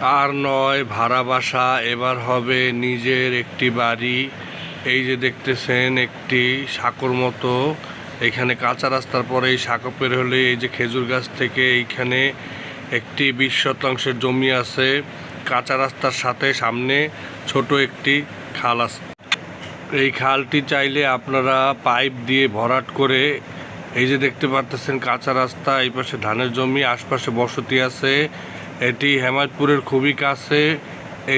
আর নয় ভাড়া বাসা, এবার হবে নিজের একটি বাড়ি। এই যে দেখতেছেন একটি সাঁকোর মতো, এখানে কাঁচা রাস্তার পরে এই সাঁকো পের হলে এই যে খেজুর গাছ থেকে এইখানে একটি 20 শতাংশের জমি আছে। কাঁচা রাস্তার সাথে সামনে ছোট একটি খাল আছে। এই খালটি চাইলে আপনারা পাইপ দিয়ে ভরাট করে, এই যে দেখতে পারতেছেন কাঁচা রাস্তা, এই পাশে ধানের জমি, আশপাশে বসতি আছে। এটি হেমায়তপুরের খুবই কাছে।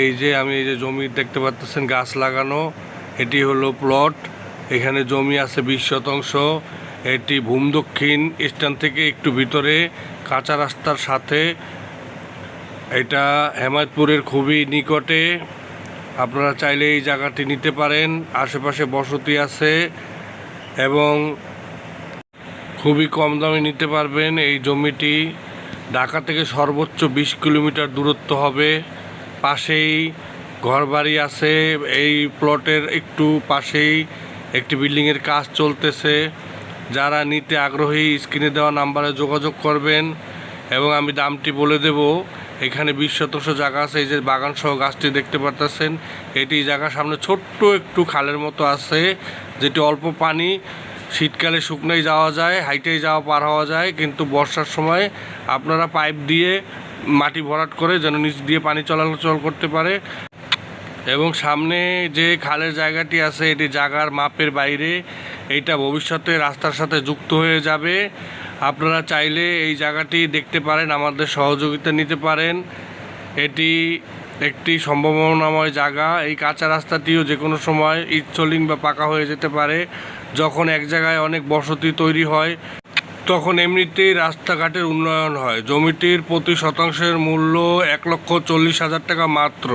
এই যে আমি এই যে জমি দেখতে পাচ্ছেন গাছ লাগানো, এটি হলো প্লট। এখানে জমি আছে 20 শতাংশ। এটি ভূম দক্ষিণ স্ট্যান্ড থেকে একটু ভিতরে, কাঁচা রাস্তার সাথে। এটা হেমায়তপুরের খুবই নিকটে। আপনারা চাইলে এই জায়গাটি নিতে পারেন। আশেপাশে বসতি আছে এবং খুবই কম দামে নিতে পারবেন। এই জমিটি ঢাকা থেকে সর্বোচ্চ 20 কিলোমিটার দূরত্ব হবে। পাশেই ঘরবাড়ি আছে। এই প্লটের একটু পাশেই একটি বিল্ডিংয়ের কাজ চলতেছে। যারা নিতে আগ্রহী স্ক্রিনে দেওয়া নাম্বারে যোগাযোগ করবেন এবং আমি দামটি বলে দেব। এখানে 20 শতাংশ জায়গা আছে। এই যে বাগান সহ গাছটি দেখতে পারতেছেন, এটি জায়গার সামনে ছোট্ট একটু খালের মতো আছে, যেটি অল্প পানি। শীতকালে শুকনোই যাওয়া যায়, হাইটেই যাওয়া পার হওয়া যায়, কিন্তু বর্ষার সময় আপনারা পাইপ দিয়ে মাটি ভরাট করে যেন নিচ দিয়ে পানি চলাচল করতে পারে। এবং সামনে যে খালের জায়গাটি আছে, এটি জায়গার মাপের বাইরে। এইটা ভবিষ্যতে রাস্তার সাথে যুক্ত হয়ে যাবে। আপনারা চাইলে এই জায়গাটি দেখতে পারেন, আমাদের সহযোগিতা নিতে পারেন। এটি একটি সম্ভাবনাময় জায়গা। এই কাঁচা রাস্তাটিও যে কোনো সময় ইটচলিং বা পাকা হয়ে যেতে পারে। যখন এক জায়গায় অনেক বসতি তৈরি হয়, তখন এমনিতেই রাস্তাঘাটের উন্নয়ন হয়। জমিটির প্রতি শতাংশের মূল্য 1,40,000 টাকা মাত্র।